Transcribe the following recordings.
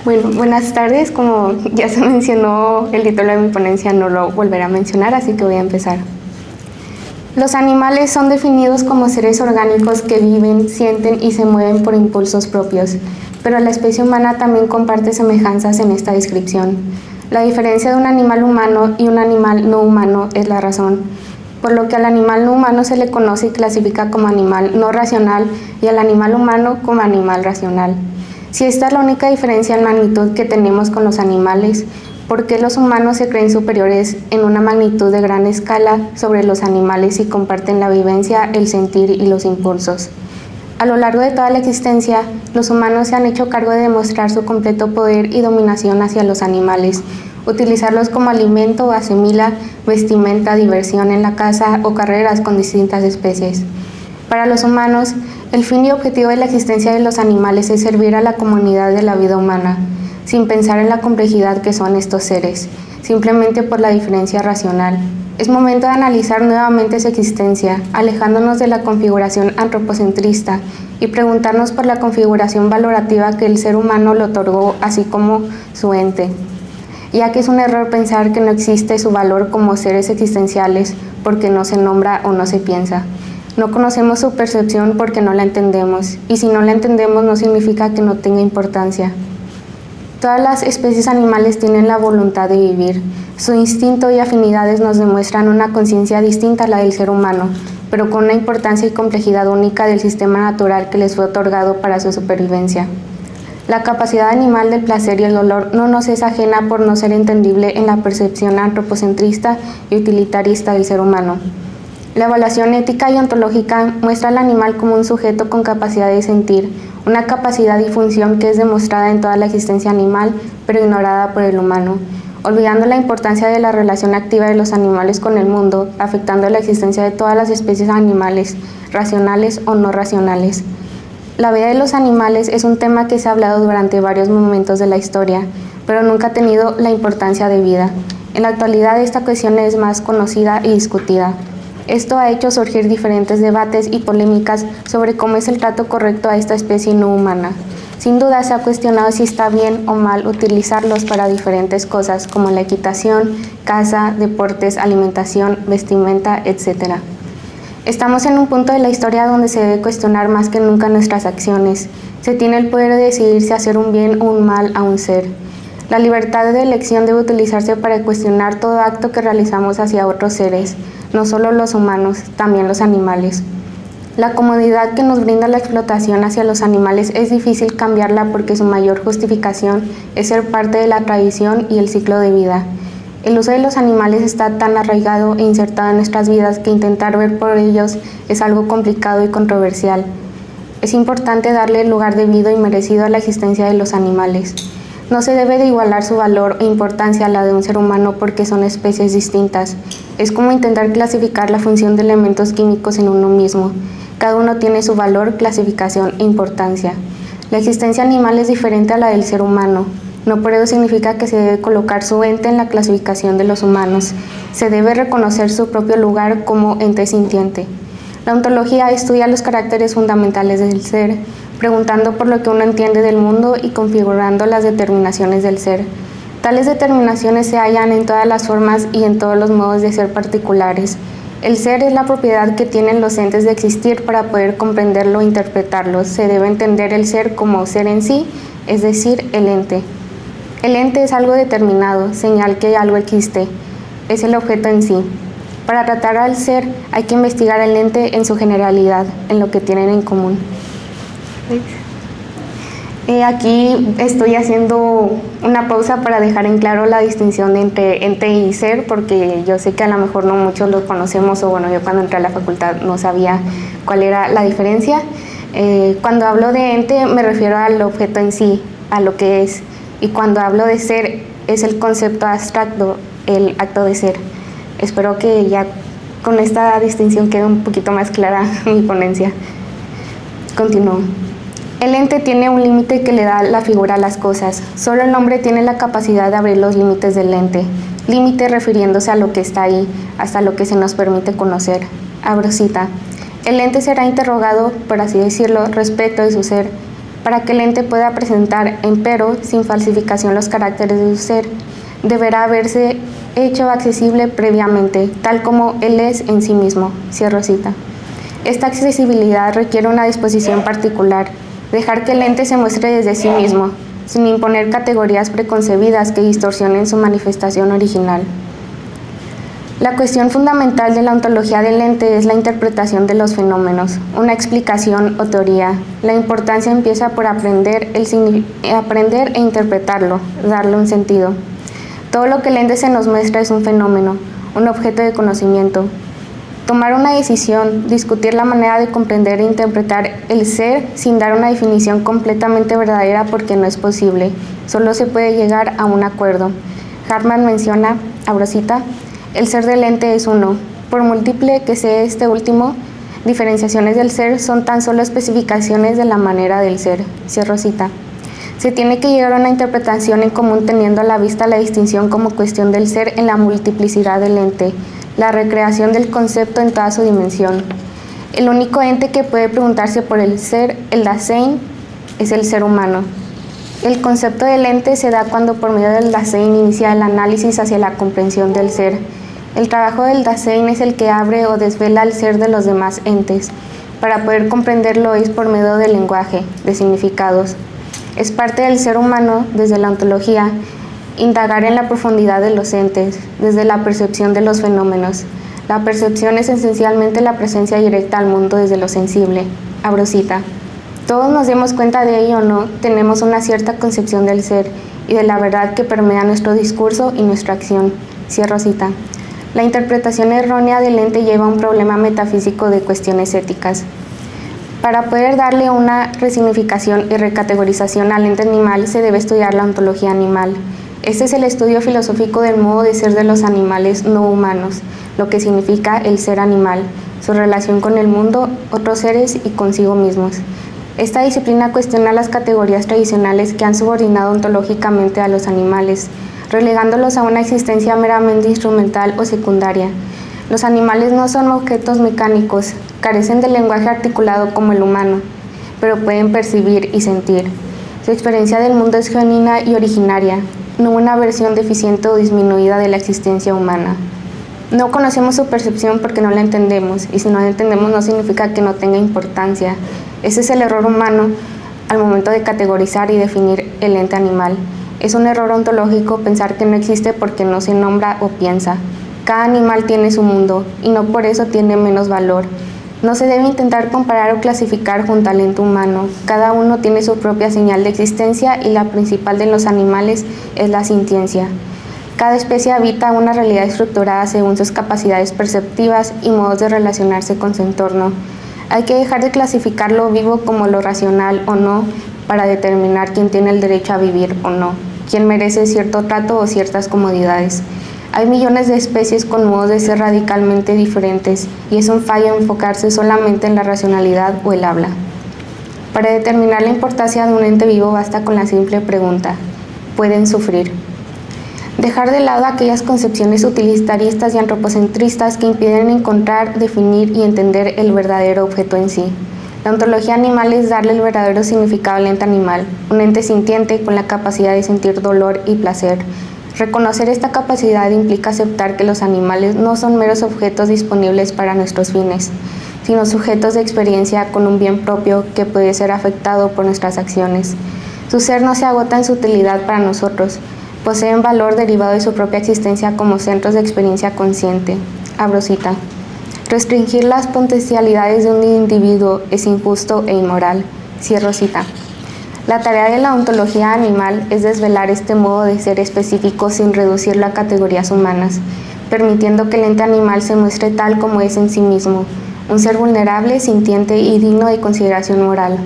Bueno, buenas tardes. Como ya se mencionó, el título de mi ponencia no lo volveré a mencionar, así que voy a empezar. Los animales son definidos como seres orgánicos que viven, sienten y se mueven por impulsos propios, pero la especie humana también comparte semejanzas en esta descripción. La diferencia de un animal humano y un animal no humano es la razón, por lo que al animal no humano se le conoce y clasifica como animal no racional y al animal humano como animal racional. Si esta es la única diferencia en magnitud que tenemos con los animales, ¿por qué los humanos se creen superiores en una magnitud de gran escala sobre los animales y comparten la vivencia, el sentir y los impulsos? A lo largo de toda la existencia, los humanos se han hecho cargo de demostrar su completo poder y dominación hacia los animales, utilizarlos como alimento o asimila, vestimenta, diversión en la caza o carreras con distintas especies. Para los humanos, el fin y objetivo de la existencia de los animales es servir a la comunidad de la vida humana, sin pensar en la complejidad que son estos seres, simplemente por la diferencia racional. Es momento de analizar nuevamente su existencia, alejándonos de la configuración antropocentrista y preguntarnos por la configuración valorativa que el ser humano le otorgó, así como su ente, ya que es un error pensar que no existe su valor como seres existenciales porque no se nombra o no se piensa. No conocemos su percepción porque no la entendemos, y si no la entendemos no significa que no tenga importancia. Todas las especies animales tienen la voluntad de vivir. Su instinto y afinidades nos demuestran una conciencia distinta a la del ser humano, pero con una importancia y complejidad única del sistema natural que les fue otorgado para su supervivencia. La capacidad animal del placer y el dolor no nos es ajena por no ser entendible en la percepción antropocentrista y utilitarista del ser humano. La evaluación ética y ontológica muestra al animal como un sujeto con capacidad de sentir, una capacidad y función que es demostrada en toda la existencia animal, pero ignorada por el humano, olvidando la importancia de la relación activa de los animales con el mundo, afectando la existencia de todas las especies animales, racionales o no racionales. La vida de los animales es un tema que se ha hablado durante varios momentos de la historia, pero nunca ha tenido la importancia de vida. En la actualidad esta cuestión es más conocida y discutida. Esto ha hecho surgir diferentes debates y polémicas sobre cómo es el trato correcto a esta especie no humana. Sin duda se ha cuestionado si está bien o mal utilizarlos para diferentes cosas como la equitación, caza, deportes, alimentación, vestimenta, etc. Estamos en un punto de la historia donde se debe cuestionar más que nunca nuestras acciones. Se tiene el poder de decidir si hacer un bien o un mal a un ser. La libertad de elección debe utilizarse para cuestionar todo acto que realizamos hacia otros seres, no solo los humanos, también los animales. La comodidad que nos brinda la explotación hacia los animales es difícil cambiarla porque su mayor justificación es ser parte de la tradición y el ciclo de vida. El uso de los animales está tan arraigado e insertado en nuestras vidas que intentar ver por ellos es algo complicado y controversial. Es importante darle el lugar debido y merecido a la existencia de los animales. No se debe de igualar su valor e importancia a la de un ser humano porque son especies distintas. Es como intentar clasificar la función de elementos químicos en uno mismo. Cada uno tiene su valor, clasificación e importancia. La existencia animal es diferente a la del ser humano. No por ello significa que se debe colocar su ente en la clasificación de los humanos. Se debe reconocer su propio lugar como ente sintiente. La ontología estudia los caracteres fundamentales del ser, preguntando por lo que uno entiende del mundo y configurando las determinaciones del ser. Tales determinaciones se hallan en todas las formas y en todos los modos de ser particulares. El ser es la propiedad que tienen los entes de existir para poder comprenderlo e interpretarlo. Se debe entender el ser como ser en sí, es decir, el ente. El ente es algo determinado, señal que algo existe. Es el objeto en sí. Para tratar al ser hay que investigar el ente en su generalidad, en lo que tienen en común. Aquí estoy haciendo una pausa para dejar en claro la distinción entre ente y ser, porque yo sé que a lo mejor no muchos lo conocemos, o bueno, yo cuando entré a la facultad no sabía cuál era la diferencia. Cuando hablo de ente me refiero al objeto en sí, a lo que es, y cuando hablo de ser es el concepto abstracto, el acto de ser. Espero que ya con esta distinción quede un poquito más clara mi ponencia. Continúo. El ente tiene un límite que le da la figura a las cosas. Solo el hombre tiene la capacidad de abrir los límites del ente. Límite refiriéndose a lo que está ahí, hasta lo que se nos permite conocer. Abro cita. El ente será interrogado, por así decirlo, respecto de su ser. Para que el ente pueda presentar, empero, sin falsificación los caracteres de su ser, deberá haberse hecho accesible previamente, tal como él es en sí mismo. Cierro cita. Esta accesibilidad requiere una disposición particular, dejar que el ente se muestre desde sí mismo, sin imponer categorías preconcebidas que distorsionen su manifestación original. La cuestión fundamental de la ontología del ente es la interpretación de los fenómenos, una explicación o teoría. La importancia empieza por aprender e interpretarlo, darle un sentido. Todo lo que el ente se nos muestra es un fenómeno, un objeto de conocimiento. Tomar una decisión, discutir la manera de comprender e interpretar el ser sin dar una definición completamente verdadera porque no es posible. Solo se puede llegar a un acuerdo. Hartmann menciona, abro cita, el ser del ente es uno. Por múltiple que sea este último, diferenciaciones del ser son tan solo especificaciones de la manera del ser. Cierro cita. Se tiene que llegar a una interpretación en común teniendo a la vista la distinción como cuestión del ser en la multiplicidad del ente, la recreación del concepto en toda su dimensión. El único ente que puede preguntarse por el ser, el Dasein, es el ser humano. El concepto del ente se da cuando por medio del Dasein inicia el análisis hacia la comprensión del ser. El trabajo del Dasein es el que abre o desvela el ser de los demás entes. Para poder comprenderlo es por medio del lenguaje, de significados. Es parte del ser humano, desde la ontología, indagar en la profundidad de los entes, desde la percepción de los fenómenos. La percepción es esencialmente la presencia directa al mundo desde lo sensible. Abro cita. Todos nos demos cuenta de ello o no, tenemos una cierta concepción del ser y de la verdad que permea nuestro discurso y nuestra acción. Cierro cita. La interpretación errónea del ente lleva a un problema metafísico de cuestiones éticas. Para poder darle una resignificación y recategorización al ente animal, se debe estudiar la ontología animal. Este es el estudio filosófico del modo de ser de los animales no humanos, lo que significa el ser animal, su relación con el mundo, otros seres y consigo mismos. Esta disciplina cuestiona las categorías tradicionales que han subordinado ontológicamente a los animales, relegándolos a una existencia meramente instrumental o secundaria. Los animales no son objetos mecánicos, carecen del lenguaje articulado como el humano, pero pueden percibir y sentir. Su experiencia del mundo es genuina y originaria, no una versión deficiente o disminuida de la existencia humana. No conocemos su percepción porque no la entendemos, y si no la entendemos no significa que no tenga importancia. Ese es el error humano al momento de categorizar y definir el ente animal. Es un error ontológico pensar que no existe porque no se nombra o piensa. Cada animal tiene su mundo y no por eso tiene menos valor. No se debe intentar comparar o clasificar junto al ente humano. Cada uno tiene su propia señal de existencia y la principal de los animales es la sintiencia. Cada especie habita una realidad estructurada según sus capacidades perceptivas y modos de relacionarse con su entorno. Hay que dejar de clasificar lo vivo como lo racional o no para determinar quién tiene el derecho a vivir o no, quién merece cierto trato o ciertas comodidades. Hay millones de especies con modos de ser radicalmente diferentes y es un fallo enfocarse solamente en la racionalidad o el habla. Para determinar la importancia de un ente vivo basta con la simple pregunta: ¿pueden sufrir? Dejar de lado aquellas concepciones utilitaristas y antropocentristas que impiden encontrar, definir y entender el verdadero objeto en sí. La ontología animal es darle el verdadero significado al ente animal, un ente sintiente con la capacidad de sentir dolor y placer. Reconocer esta capacidad implica aceptar que los animales no son meros objetos disponibles para nuestros fines, sino sujetos de experiencia con un bien propio que puede ser afectado por nuestras acciones. Su ser no se agota en su utilidad para nosotros, poseen valor derivado de su propia existencia como centros de experiencia consciente. Abro cita. Restringir las potencialidades de un individuo es injusto e inmoral. Cierro cita. La tarea de la ontología animal es desvelar este modo de ser específico sin reducirlo a categorías humanas, permitiendo que el ente animal se muestre tal como es en sí mismo, un ser vulnerable, sintiente y digno de consideración moral.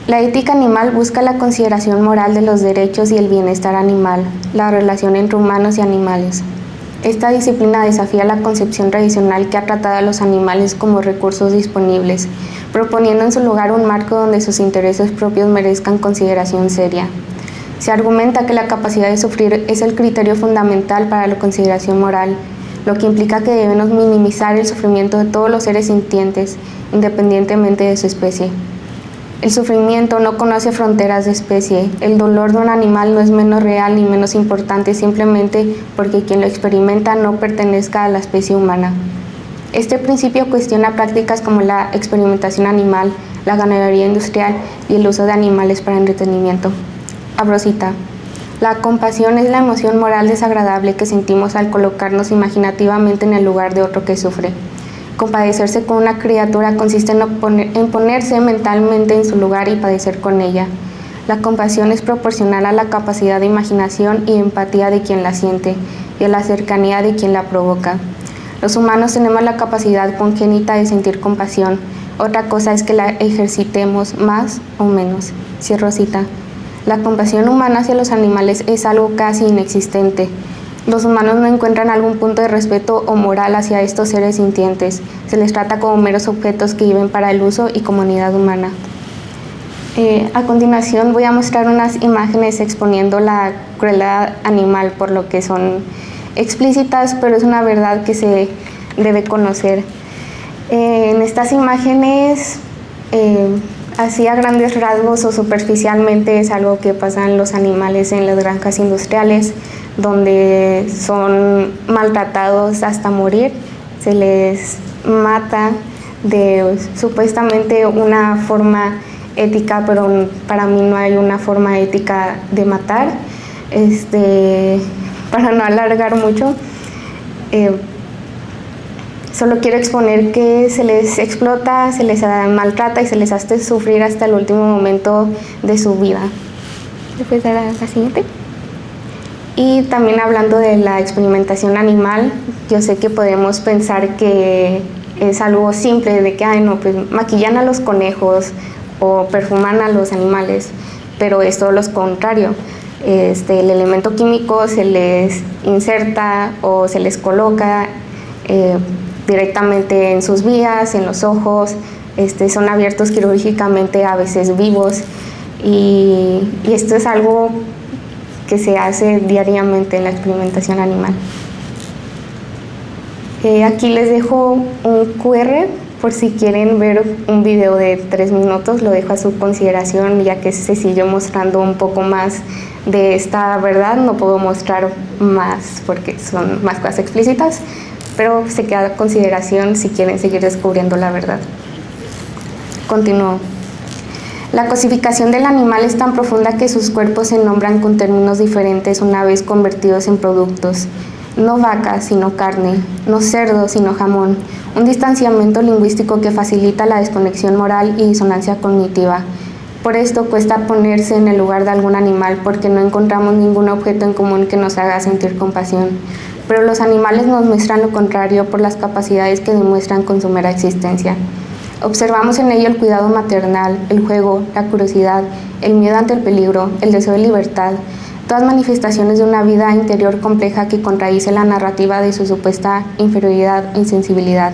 La ética animal busca la consideración moral de los derechos y el bienestar animal, la relación entre humanos y animales. Esta disciplina desafía la concepción tradicional que ha tratado a los animales como recursos disponibles, proponiendo en su lugar un marco donde sus intereses propios merezcan consideración seria. Se argumenta que la capacidad de sufrir es el criterio fundamental para la consideración moral, lo que implica que debemos minimizar el sufrimiento de todos los seres sintientes, independientemente de su especie. El sufrimiento no conoce fronteras de especie. El dolor de un animal no es menos real ni menos importante simplemente porque quien lo experimenta no pertenezca a la especie humana. Este principio cuestiona prácticas como la experimentación animal, la ganadería industrial y el uso de animales para entretenimiento. Abro cita. La compasión es la emoción moral desagradable que sentimos al colocarnos imaginativamente en el lugar de otro que sufre. Compadecerse con una criatura consiste en ponerse mentalmente en su lugar y padecer con ella. La compasión es proporcional a la capacidad de imaginación y empatía de quien la siente y a la cercanía de quien la provoca. Los humanos tenemos la capacidad congénita de sentir compasión. Otra cosa es que la ejercitemos más o menos. Cierro cita. La compasión humana hacia los animales es algo casi inexistente. Los humanos no encuentran algún punto de respeto o moral hacia estos seres sintientes. Se les trata como meros objetos que viven para el uso y comunidad humana. A continuación voy a mostrar unas imágenes exponiendo la crueldad animal, por lo que son explícitas, pero es una verdad que se debe conocer. En estas imágenes, así a grandes rasgos o superficialmente, es algo que pasan los animales en las granjas industriales, donde son maltratados hasta morir, se les mata de supuestamente una forma ética, pero para mí no hay una forma ética de matar. Para no alargar mucho, solo quiero exponer que se les explota, se les maltrata y se les hace sufrir hasta el último momento de su vida. Después de la siguiente. Y también hablando de la experimentación animal, yo sé que podemos pensar que es algo simple, de que pues maquillan a los conejos o perfuman a los animales, pero es todo lo contrario. El elemento químico se les inserta o se les coloca directamente en sus vías, en los ojos, son abiertos quirúrgicamente, a veces vivos, y esto es algo que se hace diariamente en la experimentación animal. Aquí les dejo un QR por si quieren ver un video de 3 minutos, lo dejo a su consideración, ya que se sigue mostrando un poco más de esta verdad. No puedo mostrar más porque son más cosas explícitas, pero se queda a consideración si quieren seguir descubriendo la verdad. Continúo. La cosificación del animal es tan profunda que sus cuerpos se nombran con términos diferentes una vez convertidos en productos. No vaca, sino carne, no cerdo, sino jamón. Un distanciamiento lingüístico que facilita la desconexión moral y disonancia cognitiva. Por esto cuesta ponerse en el lugar de algún animal porque no encontramos ningún objeto en común que nos haga sentir compasión. Pero los animales nos muestran lo contrario por las capacidades que demuestran con su mera existencia. Observamos en ello el cuidado maternal, el juego, la curiosidad, el miedo ante el peligro, el deseo de libertad, todas manifestaciones de una vida interior compleja que contradice la narrativa de su supuesta inferioridad e insensibilidad.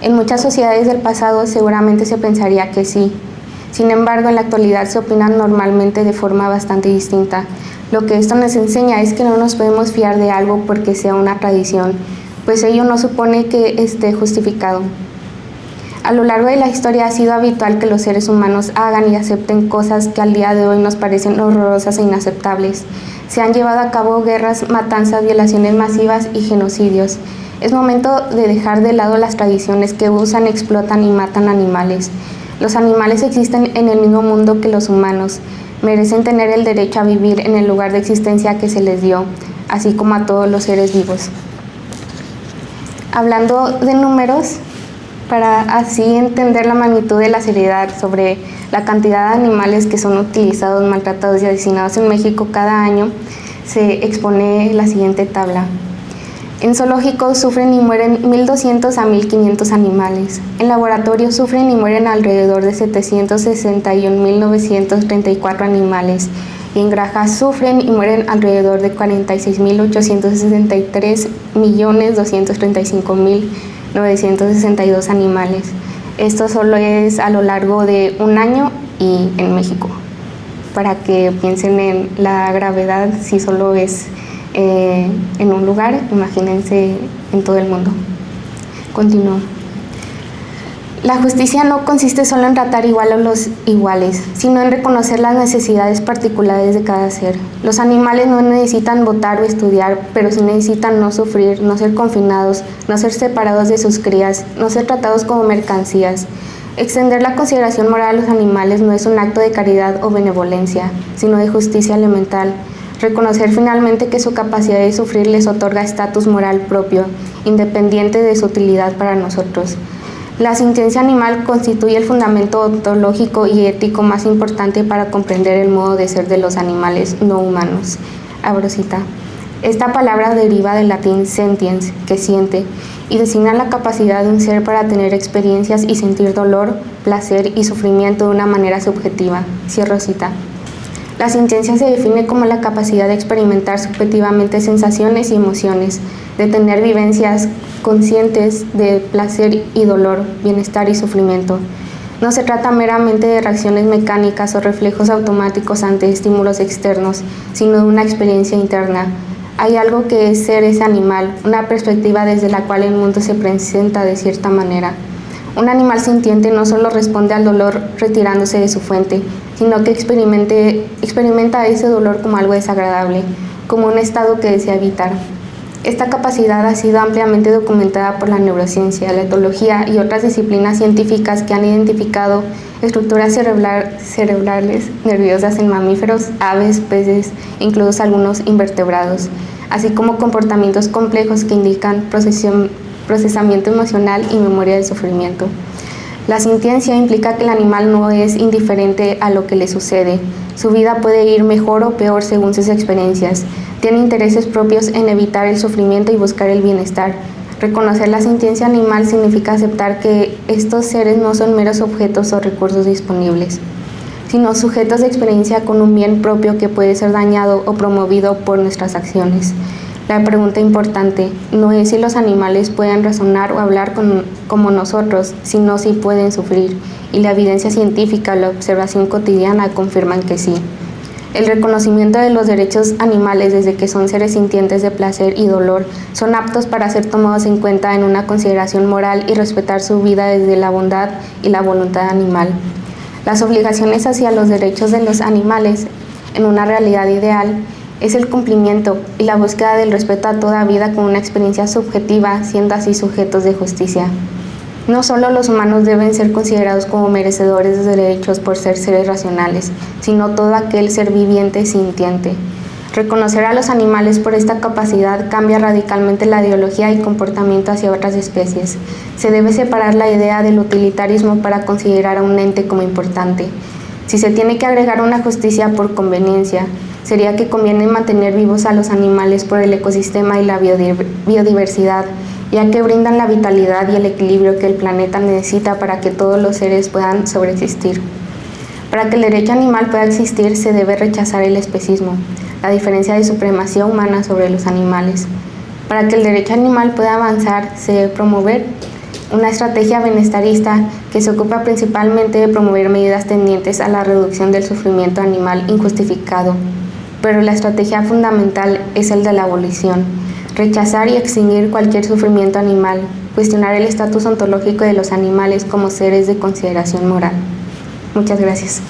En muchas sociedades del pasado seguramente se pensaría que sí. Sin embargo, en la actualidad se opina normalmente de forma bastante distinta. Lo que esto nos enseña es que no nos podemos fiar de algo porque sea una tradición, pues ello no supone que esté justificado. A lo largo de la historia ha sido habitual que los seres humanos hagan y acepten cosas que al día de hoy nos parecen horrorosas e inaceptables. Se han llevado a cabo guerras, matanzas, violaciones masivas y genocidios. Es momento de dejar de lado las tradiciones que usan, explotan y matan animales. Los animales existen en el mismo mundo que los humanos. Merecen tener el derecho a vivir en el lugar de existencia que se les dio, así como a todos los seres vivos. Hablando de números, para así entender la magnitud de la seriedad sobre la cantidad de animales que son utilizados, maltratados y asesinados en México cada año, se expone la siguiente tabla. En zoológicos sufren y mueren 1.200 a 1.500 animales. En laboratorios sufren y mueren alrededor de 761.934 animales. Y en granjas sufren y mueren alrededor de 46.863.235.962 animales. Esto solo es a lo largo de un año y en México. Para que piensen en la gravedad, si solo es en un lugar, imagínense en todo el mundo. Continúo. La justicia no consiste solo en tratar igual a los iguales, sino en reconocer las necesidades particulares de cada ser. Los animales no necesitan votar o estudiar, pero sí necesitan no sufrir, no ser confinados, no ser separados de sus crías, no ser tratados como mercancías. Extender la consideración moral a los animales no es un acto de caridad o benevolencia, sino de justicia elemental. Reconocer finalmente que su capacidad de sufrir les otorga estatus moral propio, independiente de su utilidad para nosotros. La sintiencia animal constituye el fundamento ontológico y ético más importante para comprender el modo de ser de los animales no humanos. Abro cita. Esta palabra deriva del latín sentiens, que siente, y designa la capacidad de un ser para tener experiencias y sentir dolor, placer y sufrimiento de una manera subjetiva. Cierro cita. La sintiencia se define como la capacidad de experimentar subjetivamente sensaciones y emociones, de tener vivencias conscientes de placer y dolor, bienestar y sufrimiento. No se trata meramente de reacciones mecánicas o reflejos automáticos ante estímulos externos, sino de una experiencia interna. Hay algo que es ser ese animal, una perspectiva desde la cual el mundo se presenta de cierta manera. Un animal sintiente no solo responde al dolor retirándose de su fuente, sino que experimenta ese dolor como algo desagradable, como un estado que desea evitar. Esta capacidad ha sido ampliamente documentada por la neurociencia, la etología y otras disciplinas científicas que han identificado estructuras cerebrales nerviosas en mamíferos, aves, peces e incluso algunos invertebrados, así como comportamientos complejos que indican procesamiento emocional y memoria del sufrimiento. La sintiencia implica que el animal no es indiferente a lo que le sucede. Su vida puede ir mejor o peor según sus experiencias. Tiene intereses propios en evitar el sufrimiento y buscar el bienestar. Reconocer la sintiencia animal significa aceptar que estos seres no son meros objetos o recursos disponibles, sino sujetos de experiencia con un bien propio que puede ser dañado o promovido por nuestras acciones. La pregunta importante no es si los animales pueden razonar o hablar como nosotros, sino si pueden sufrir, y la evidencia científica o la observación cotidiana confirman que sí. El reconocimiento de los derechos animales desde que son seres sintientes de placer y dolor son aptos para ser tomados en cuenta en una consideración moral y respetar su vida desde la bondad y la voluntad animal. Las obligaciones hacia los derechos de los animales en una realidad ideal es el cumplimiento y la búsqueda del respeto a toda vida como una experiencia subjetiva, siendo así sujetos de justicia. No solo los humanos deben ser considerados como merecedores de derechos por ser seres racionales, sino todo aquel ser viviente sintiente. Reconocer a los animales por esta capacidad cambia radicalmente la ideología y comportamiento hacia otras especies. Se debe separar la idea del utilitarismo para considerar a un ente como importante. Si se tiene que agregar una justicia por conveniencia, sería que conviene mantener vivos a los animales por el ecosistema y la biodiversidad, ya que brindan la vitalidad y el equilibrio que el planeta necesita para que todos los seres puedan sobreexistir. Para que el derecho animal pueda existir, se debe rechazar el especismo, la diferencia de supremacía humana sobre los animales. Para que el derecho animal pueda avanzar, se debe promover una estrategia bienestarista que se ocupa principalmente de promover medidas tendientes a la reducción del sufrimiento animal injustificado. Pero la estrategia fundamental es el de la abolición, rechazar y extinguir cualquier sufrimiento animal, cuestionar el estatus ontológico de los animales como seres de consideración moral. Muchas gracias.